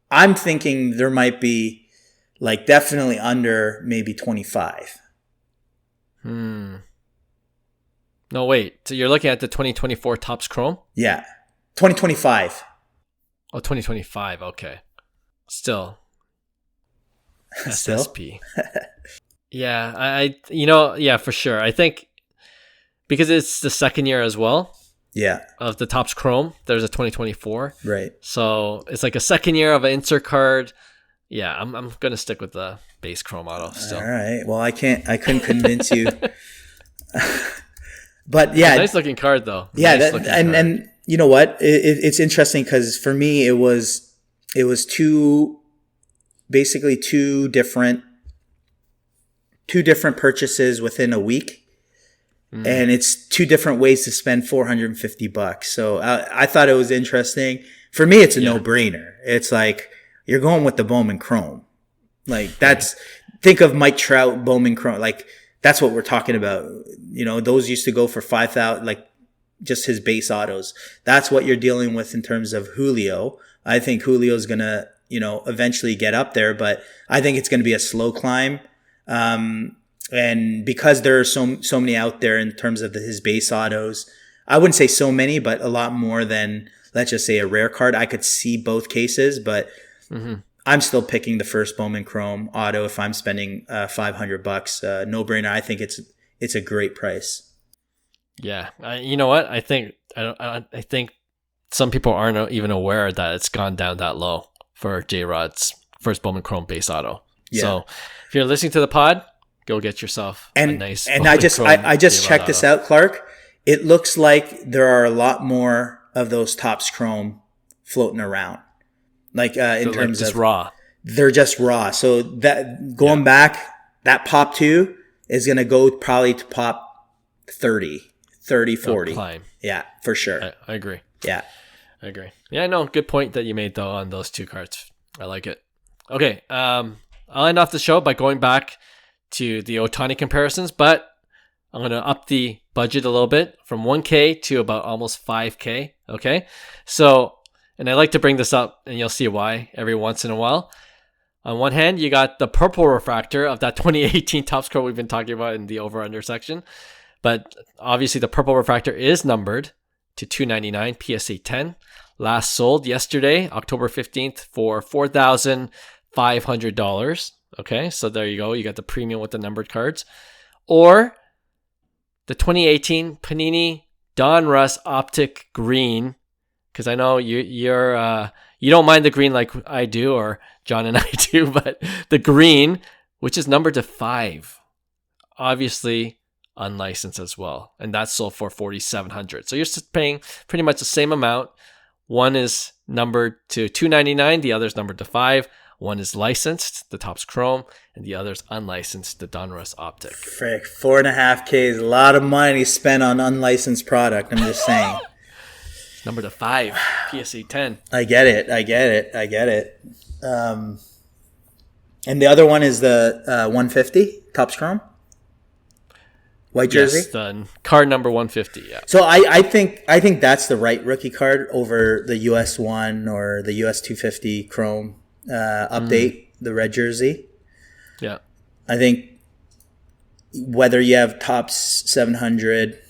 I'm thinking there might be like definitely under maybe 25. No, wait. So you're looking at the 2024 Topps Chrome? Yeah, 2025. Oh, 2025. Okay, still Still? SSP. Yeah, yeah, for sure. I think because it's the second year as well. Yeah. Of the Topps Chrome, there's a 2024. Right. So it's like a second year of an insert card. Yeah, I'm gonna stick with the base Chrome auto still. All right. Well, I couldn't convince you. But yeah, nice looking card though. Yeah, nice and you know what? It's interesting because for me it was basically two different purchases within a week. And it's two different ways to spend $450. So I thought it was interesting. For me, it's a no-brainer. It's like you're going with the Bowman Chrome. Like think of Mike Trout, Bowman Chrome. Like that's what we're talking about. You know, those used to go for $5,000, like just his base autos. That's what you're dealing with in terms of Julio. I think Julio's gonna, eventually get up there, but I think it's gonna be a slow climb. And because there are so many out there in terms of his base autos, I wouldn't say so many, but a lot more than, let's just say, a rare card. I could see both cases, but I'm still picking the first Bowman Chrome auto if I'm spending $500. No brainer. I think it's a great price. Yeah, you know what? I think some people aren't even aware that it's gone down that low for J-Rod's first Bowman Chrome base auto. Yeah. So if you're listening to the pod, go get yourself a nice. And I just checked this out, Clark. It looks like there are a lot more of those Topps Chrome floating around. Like in terms of raw. They're just raw. So that going back, that pop 2 is going to go probably to pop 30, 40. Climb. Yeah, for sure. I agree. Yeah. I agree. Yeah, no, good point that you made though on those two cards. I like it. Okay. I'll end off the show by going back to the Ohtani comparisons, but I'm going to up the budget a little bit from 1K to about almost 5K. Okay. So, and I like to bring this up and you'll see why every once in a while. On one hand, you got the purple refractor of that 2018 Topps Chrome we've been talking about in the over-under section. But obviously the purple refractor is numbered to $299 PSA 10. Last sold yesterday, October 15th for $4,500. Okay, so there you go. You got the premium with the numbered cards. Or the 2018 Panini Donruss Optic Green, because I know you don't mind the green like I do, or John and I do, but the green, which is numbered to 5, obviously unlicensed as well, and that's sold for $4,700. So you're paying pretty much the same amount. One is numbered to $299, the other is numbered to 5. One is licensed, the Topps Chrome, and the other is unlicensed, the Donruss Optic. Frick, $4.5K is a lot of money spent on unlicensed product. I'm just saying. Number to 5, PSA 10. I get it. And the other one is the 150 Topps Chrome, white jersey. Yes, the card number 150. Yeah. So I think that's the right rookie card over the US 1 or the US 250 Chrome update, the red jersey. Yeah. I think whether you have Topps 700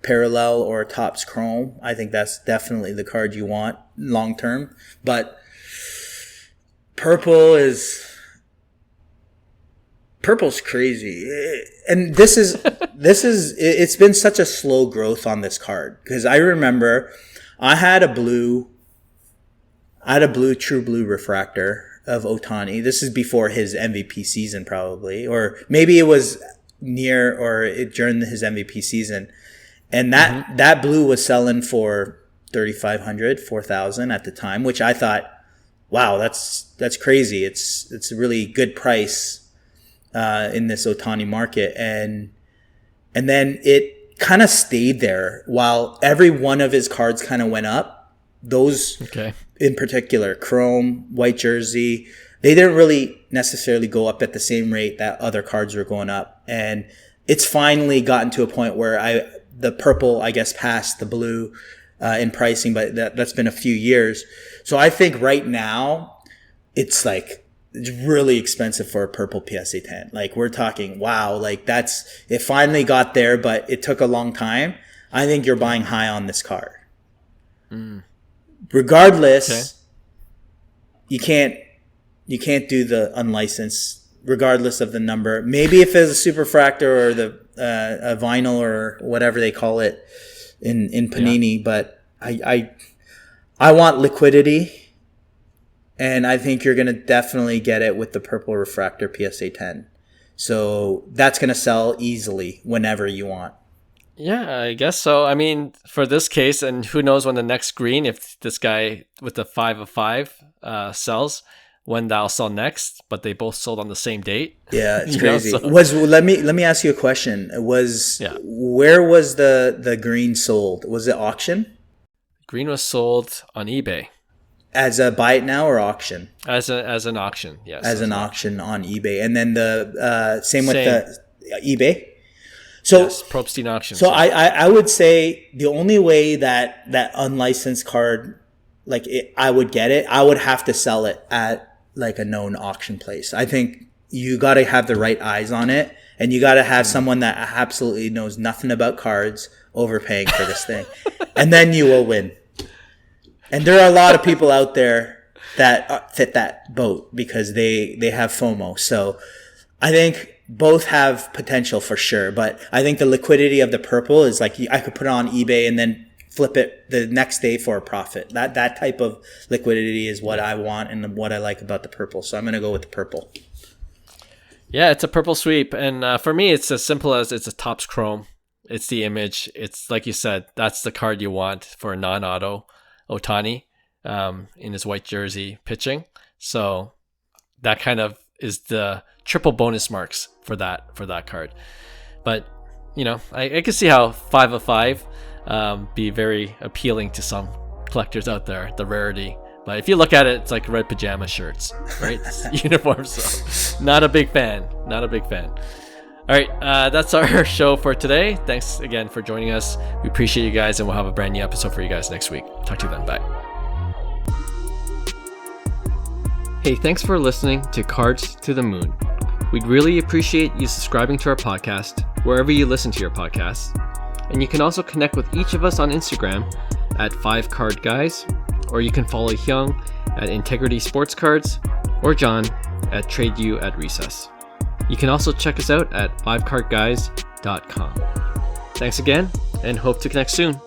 parallel or Topps Chrome, I think that's definitely the card you want long term. But purple's crazy, and this is it's been such a slow growth on this card, because I remember I had a true blue refractor of Ohtani. This is before his MVP season, probably, or maybe it was near or during his MVP season. And that blue was selling for $3,500, $4,000 at the time, which I thought, wow, that's crazy. It's a really good price in this Ohtani market, and then it kind of stayed there while every one of his cards kind of went up. Those Okay. in particular, Chrome, white jersey, they didn't really necessarily go up at the same rate that other cards were going up. And it's finally gotten to a point where the purple, I guess, passed the blue in pricing, but that's been a few years. So I think right now it's really expensive for a purple PSA 10. Like, we're talking, wow, like it finally got there, but it took a long time. I think you're buying high on this card. Regardless, you can't do the unlicensed, regardless of the number. Maybe if it's a superfractor or the a vinyl or whatever they call it in Panini, but I want liquidity, and I think you're gonna definitely get it with the purple refractor PSA 10. So that's gonna sell easily whenever you want. Yeah, I guess so. I mean, for this case, and who knows when the next green, if this guy with the 5 of 5 sells, when that'll sell next, but they both sold on the same date. Yeah, it's crazy. Let me ask you a question. Where was the green sold? Was it auction? Green was sold on eBay. As a buy it now or auction? As an auction, yes. As an auction on eBay. And then the same with the eBay? So, yes, Probstein auction. So I would say the only way that unlicensed card, I would get it, I would have to sell it at a known auction place. I think you got to have the right eyes on it, and you got to have someone that absolutely knows nothing about cards overpaying for this thing. And then you will win. And there are a lot of people out there that fit that boat because they have FOMO. So I think both have potential for sure, but I think the liquidity of the purple is I could put it on eBay and then flip it the next day for a profit. That type of liquidity is what I want and what I like about the purple. So I'm going to go with the purple. Yeah, it's a purple sweep. And for me, it's as simple as it's a Topps Chrome. It's the image. It's like you said, that's the card you want for a non-auto Ohtani in his white jersey pitching. So that kind of is the triple bonus marks for that card. But I can see how 5 of 5 be very appealing to some collectors out there, the rarity. But if you look at it, it's like red pajama shirts, right? Uniforms. So not a big fan. All right, that's our show for today. Thanks again for joining us. We appreciate you guys, and we'll have a brand new episode for you guys next week. Talk to you then. Bye. Hey, thanks for listening to Cards to the Moon. We'd really appreciate you subscribing to our podcast wherever you listen to your podcasts. And you can also connect with each of us on Instagram at 5cardguys, or you can follow Hyung at Integrity Sports Cards, or John at TradeU at Recess. You can also check us out at 5cardguys.com. Thanks again, and hope to connect soon.